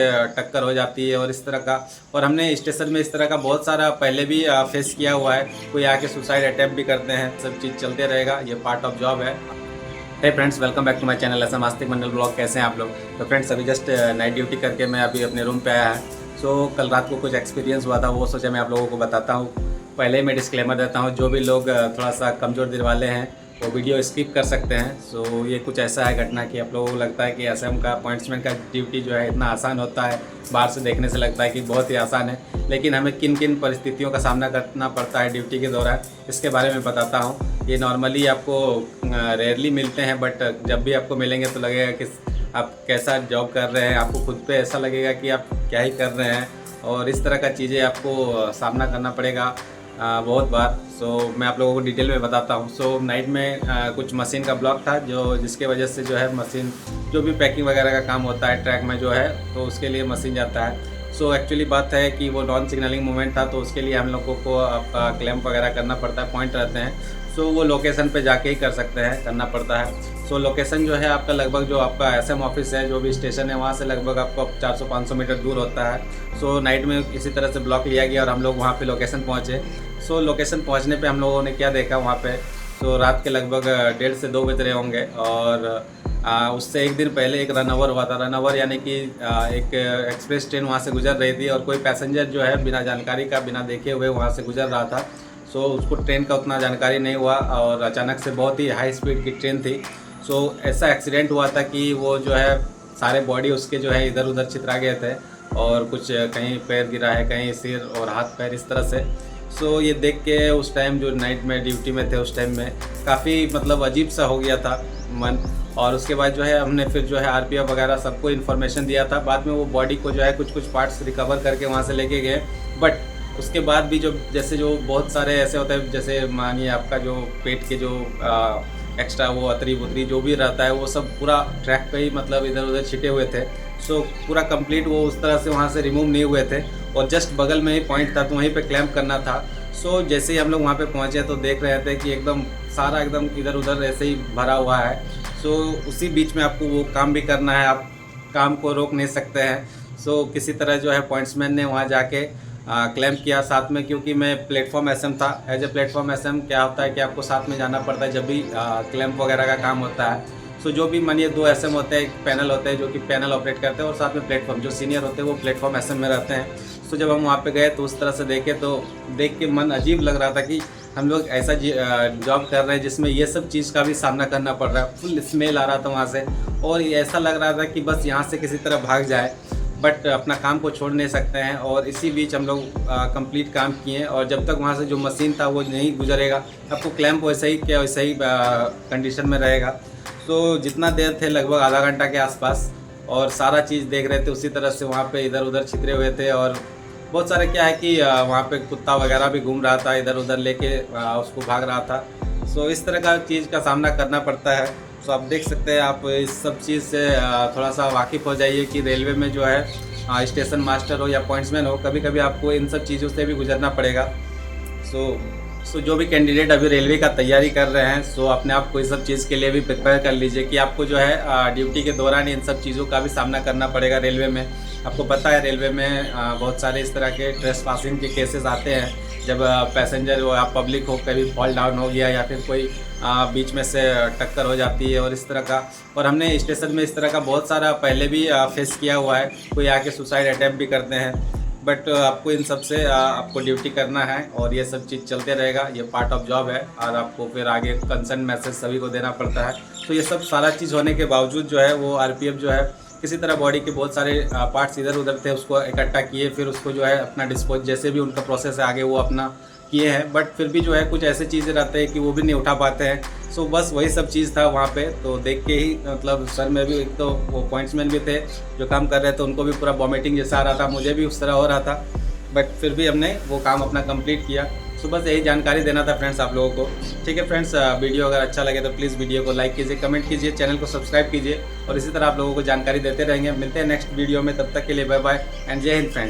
टक्कर हो जाती है और इस तरह का। और हमने स्टेशन में इस तरह का बहुत सारा पहले भी फेस किया हुआ है। कोई आके सुसाइड अटैम्प्ट भी करते हैं। सब चीज़ चलते रहेगा, ये पार्ट ऑफ जॉब है। Hey friends, welcome back to my channel Assam Astik Mandal blog. कैसे हैं आप लोग? तो फ्रेंड्स, अभी जस्ट नाइट ड्यूटी करके मैं अभी अपने रूम पे आया है। सो कल रात को कुछ एक्सपीरियंस हुआ था, वो सोचा मैं आप लोगों को बताता हूँ। पहले ही मैं डिस्क्लेमर देता हूँ, जो भी लोग थोड़ा सा कमज़ोर दिल वाले हैं वो वीडियो स्किप कर सकते हैं। सो ये कुछ ऐसा है घटना कि आप लोगों को लगता है कि असम का पॉइंट्समैन का ड्यूटी जो है इतना आसान होता है। बाहर से देखने से लगता है कि बहुत ही आसान है, लेकिन हमें किन किन परिस्थितियों का सामना करना पड़ता है ड्यूटी के दौरान, इसके बारे में बताता हूँ। ये नॉर्मली आपको रेयरली मिलते हैं, बट जब भी आपको मिलेंगे तो लगेगा कि आप कैसा जॉब कर रहे हैं। आपको खुद पे ऐसा लगेगा कि आप क्या ही कर रहे हैं, और इस तरह का चीज़ें आपको सामना करना पड़ेगा बहुत बार। सो मैं आप लोगों को डिटेल में बताता हूँ। सो नाइट में कुछ मशीन का ब्लॉक था, जिसके वजह से जो है मशीन जो भी पैकिंग वगैरह का काम होता है ट्रैक में जो है, तो उसके लिए मशीन जाता है। सो एक्चुअली बात है कि वो नॉन सिग्नलिंग मूवमेंट था, तो उसके लिए हम लोगों को आपका क्लैम्प वगैरह करना पड़ता है, पॉइंट रहते हैं। सो वो लोकेशन पे जाके ही कर सकते हैं, करना पड़ता है। सो लोकेशन जो है आपका लगभग जो आपका एसएम ऑफिस है, जो भी स्टेशन है, वहाँ से लगभग आपको 400-500 मीटर दूर होता है। सो नाइट में इसी तरह से ब्लॉक लिया गया और हम लोग वहाँ पे लोकेशन पहुँचे। सो लोकेशन पहुँचने पे हम लोगों ने क्या देखा वहाँ पे, तो रात के लगभग 1:30 से 2 बज रहे होंगे। और उससे एक दिन पहले एक रन ओवर हुआ था। रन ओवर यानी कि एक एक्सप्रेस ट्रेन वहाँ से गुजर रही थी और कोई पैसेंजर जो है बिना जानकारी का, बिना देखे हुए वहाँ से गुजर रहा था। सो उसको ट्रेन का उतना जानकारी नहीं हुआ और अचानक से बहुत ही हाई स्पीड की ट्रेन थी। सो ऐसा एक्सीडेंट हुआ था कि वो जो है सारे बॉडी उसके जो है इधर उधर छितरा गए थे, और कुछ कहीं पैर गिरा है, कहीं सिर और हाथ पैर इस तरह से। सो ये देख के उस टाइम जो नाइट में ड्यूटी में थे, उस टाइम में काफ़ी मतलब अजीब सा हो गया था मन। और उसके बाद जो है हमने फिर जो है आरपीएफ वगैरह सबको इन्फॉर्मेशन दिया था। बाद में वो बॉडी को जो है कुछ कुछ पार्ट्स रिकवर करके वहाँ से लेके गए। बट उसके बाद भी जो बहुत सारे ऐसे होते हैं, जैसे मानिए आपका जो पेट के जो एक्स्ट्रा वो अतरी बुतरी जो भी रहता है, वो सब पूरा ट्रैक पे ही मतलब इधर उधर छिटे हुए थे। सो पूरा कंप्लीट वो उस तरह से वहाँ से रिमूव नहीं हुए थे, और जस्ट बगल में ही पॉइंट था, तो वहीं पे क्लैम्प करना था। सो जैसे ही हम लोग वहाँ पे पहुँचे तो देख रहे थे कि एकदम सारा एकदम इधर उधर ऐसे ही भरा हुआ है। सो उसी बीच में आपको वो काम भी करना है, आप काम को रोक नहीं सकते हैं। सो किसी तरह जो है पॉइंट्समैन ने वहाँ जाके क्लैम्प किया साथ में, क्योंकि मैं प्लेटफॉर्म एसएम था। एज ए प्लेटफॉर्म एसएम क्या होता है कि आपको साथ में जाना पड़ता है जब भी क्लैम्प वगैरह का काम होता है। सो जो भी मानिए 2 एसएम होते हैं, एक पैनल होते हैं जो कि पैनल ऑपरेट करते हैं, और साथ में प्लेटफॉर्म जो सीनियर होते हैं वो प्लेटफॉर्म एसएम में रहते हैं। सो जब हम वहाँ पे गए तो उस तरह से देखे तो देख के मन अजीब लग रहा था कि हम लोग ऐसा जॉब कर रहे हैं जिसमें ये सब चीज़ का भी सामना करना पड़ रहा है। फुल स्मेल आ रहा था वहाँ से, और ऐसा लग रहा था कि बस यहाँ से किसी तरह भाग जाए, बट अपना काम को छोड़ नहीं सकते हैं। और इसी बीच हम लोग कंप्लीट काम किए, और जब तक वहाँ से जो मशीन था वो नहीं गुजरेगा, आपको क्लैम्प वैसे ही कंडीशन में रहेगा। तो जितना देर थे लगभग आधा घंटा के आसपास, और सारा चीज़ देख रहे थे उसी तरह से वहाँ पे इधर उधर छितरे हुए थे। और बहुत सारे क्या है कि वहाँ पे कुत्ता वगैरह भी घूम रहा था, इधर उधर लेके उसको भाग रहा था। सो इस तरह का चीज़ का सामना करना पड़ता है। सो आप देख सकते हैं, आप इस सब चीज़ से थोड़ा सा वाकिफ़ हो जाइए कि रेलवे में जो है स्टेशन मास्टर हो या पॉइंट्समैन हो, कभी कभी आपको इन सब चीज़ों से भी गुजरना पड़ेगा। सो जो भी कैंडिडेट अभी रेलवे का तैयारी कर रहे हैं, सो अपने आप को इस सब चीज़ के लिए भी प्रिपेयर कर लीजिए कि आपको जो है ड्यूटी के दौरान इन सब चीज़ों का भी सामना करना पड़ेगा रेलवे में। आपको पता है रेलवे में बहुत सारे इस तरह के ट्रेस पासिंग के केसेस आते हैं, जब पैसेंजर हो या पब्लिक हो, कभी फॉल डाउन हो गया या फिर कोई बीच में से टक्कर हो जाती है और इस तरह का। और हमने स्टेशन में इस तरह का बहुत सारा पहले भी फेस किया हुआ है। कोई आके सुसाइड अटैम्प्ट भी करते हैं, बट आपको इन सब से आपको ड्यूटी करना है, और ये सब चीज़ चलते रहेगा, ये पार्ट ऑफ जॉब है। और आपको फिर आगे कंसर्न मैसेज सभी को देना पड़ता है। तो ये सब सारा चीज़ होने के बावजूद जो है वो आरपीएफ जो है किसी तरह बॉडी के बहुत सारे पार्ट्स इधर उधर थे, उसको इकट्ठा किए, फिर उसको जो है अपना डिस्पोज जैसे भी उनका प्रोसेस है आगे वो अपना किए हैं। बट फिर भी जो है कुछ ऐसे चीज़ें रहते हैं कि वो भी नहीं उठा पाते हैं। सो बस वही सब चीज़ था वहाँ पे। तो देख के ही मतलब सर में भी, एक तो वो पॉइंट्समैन भी थे जो काम कर रहे थे, उनको भी पूरा वॉमिटिंग जैसा आ रहा था, मुझे भी उस तरह हो रहा था, बट फिर भी हमने वो काम अपना कंप्लीट किया। सो बस यही जानकारी देना था फ्रेंड्स आप लोगों को। ठीक है फ्रेंड्स, वीडियो अगर अच्छा लगे तो प्लीज़ वीडियो को लाइक कीजिए, कमेंट कीजिए, चैनल को सब्सक्राइब कीजिए, और इसी तरह आप लोगों को जानकारी देते रहेंगे। मिलते हैं नेक्स्ट वीडियो में, तब तक के लिए बाय बाय एंड जय हिंद फ्रेंड्स।